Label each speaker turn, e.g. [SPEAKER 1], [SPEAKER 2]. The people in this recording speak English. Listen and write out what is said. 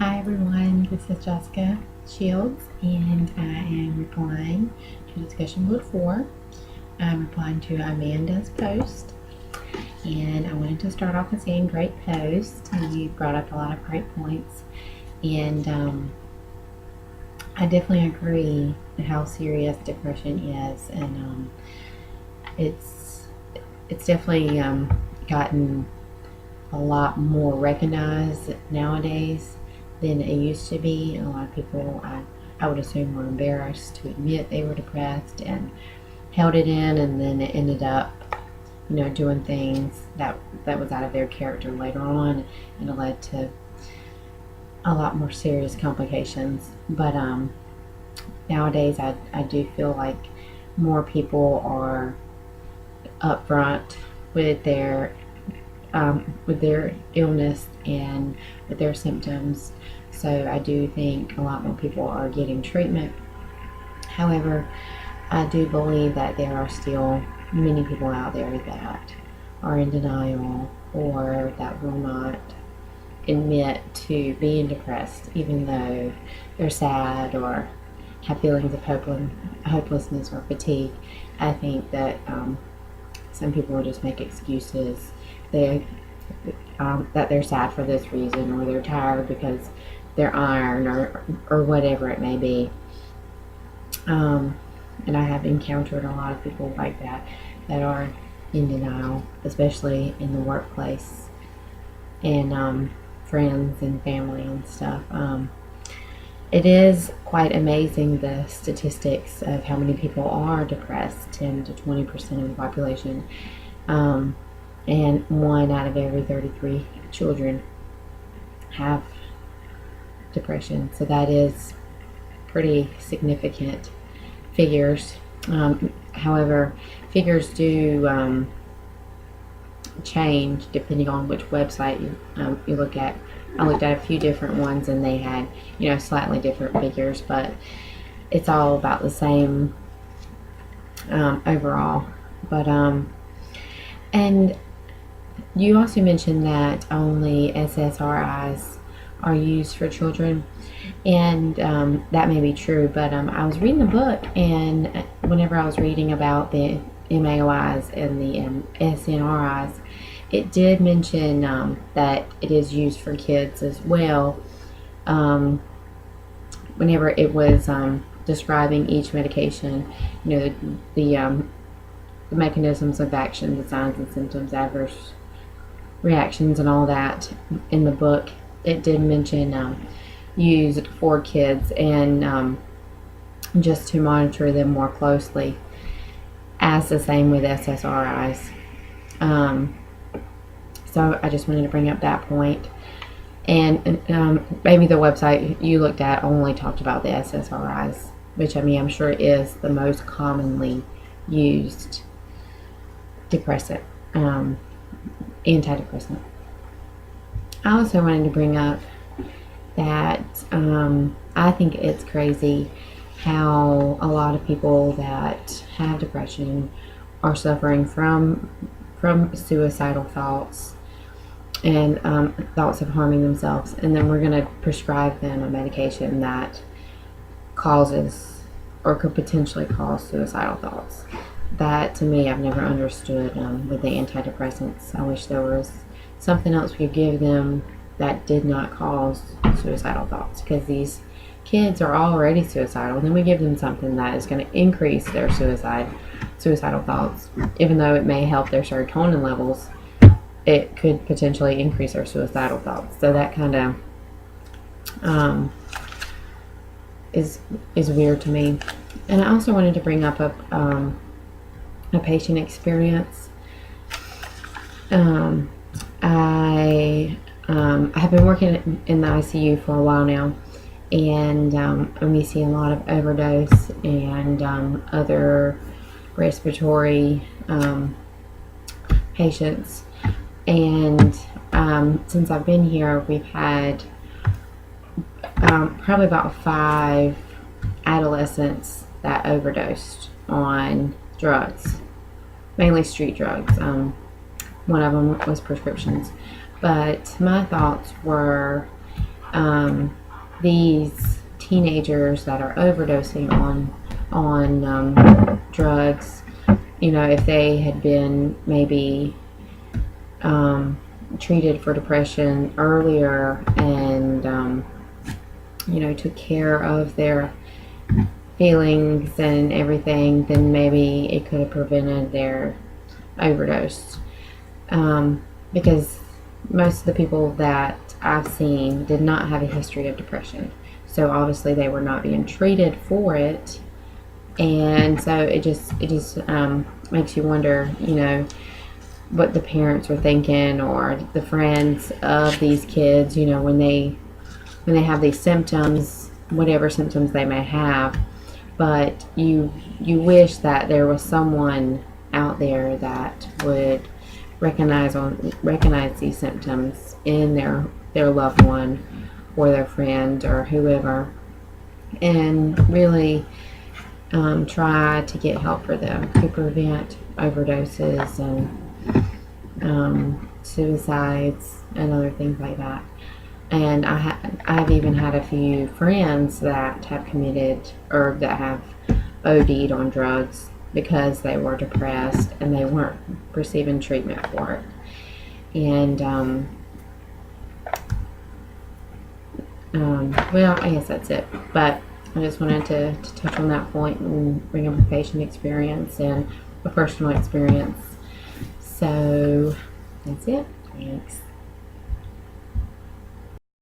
[SPEAKER 1] Hi everyone, this is Jessica Shields and I am replying to discussion board 4. I'm replying to Amanda's post and I wanted to start off with saying great post. You brought up a lot of great points and I definitely agree how serious depression is, and it's definitely gotten a lot more recognized nowadays than it used to be. And a lot of people, I would assume, were embarrassed to admit they were depressed and held it in, and then it ended up, doing things that was out of their character later on, and it led to a lot more serious complications. But nowadays, I do feel like more people are upfront with their illness and with their symptoms. So I do think a lot more people are getting treatment. However, I do believe that there are still many people out there that are in denial or that will not admit to being depressed, even though they're sad or have feelings of hopelessness or fatigue. I think that some people will just make excuses. That they're sad for this reason, or they're tired because they're iron, or whatever it may be. And I have encountered a lot of people like that are in denial, especially in the workplace and friends and family and stuff. It is quite amazing, the statistics of how many people are depressed, 10 to 20% of the population. And 1 out of every 33 children have depression. So that is pretty significant figures. However, figures do change depending on which website you look at. I looked at a few different ones and they had, slightly different figures, but it's all about the same overall. But and you also mentioned that only SSRIs are used for children, and that may be true, but I was reading the book, and whenever I was reading about the MAOIs and the SNRIs, it did mention that it is used for kids as well, whenever it was describing each medication, the mechanisms of action, the signs and symptoms, adverse reactions, and all that in the book. It did mention used for kids, and just to monitor them more closely, as the same with SSRIs. So I just wanted to bring up that point. And maybe the website you looked at only talked about the SSRIs, which I'm sure is the most commonly used depressant, antidepressant. I also wanted to bring up that I think it's crazy how a lot of people that have depression are suffering from suicidal thoughts and thoughts of harming themselves, and then we're going to prescribe them a medication that causes or could potentially cause suicidal thoughts. That, to me, I've never understood with the antidepressants. I wish there was something else we could give them that did not cause suicidal thoughts, because these kids are already suicidal, and then we give them something that is going to increase their suicidal thoughts. Even though it may help their serotonin levels, it could potentially increase their suicidal thoughts. So that kind of is weird to me. And I also wanted to bring up a patient experience. I have been working in the ICU for a while now, and we see a lot of overdose and other respiratory patients. And since I've been here, we've had probably about 5 adolescents that overdosed on drugs, mainly street drugs. One of them was prescriptions. But my thoughts were, these teenagers that are overdosing on drugs, if they had been maybe treated for depression earlier and took care of their feelings and everything, then maybe it could have prevented their overdose. Because most of the people that I've seen did not have a history of depression, so obviously they were not being treated for it, and so it just makes you wonder, what the parents were thinking, or the friends of these kids, when they have these symptoms, whatever symptoms they may have. But you wish that there was someone out there that would recognize these symptoms in their loved one or their friend or whoever, and really try to get help for them to prevent overdoses and suicides and other things like that. And I've even had a few friends that have committed or that have OD'd on drugs because they were depressed and they weren't receiving treatment for it. And well, I guess that's it. But I just wanted to touch on that point and bring up a patient experience and a personal experience. So that's it. Thanks.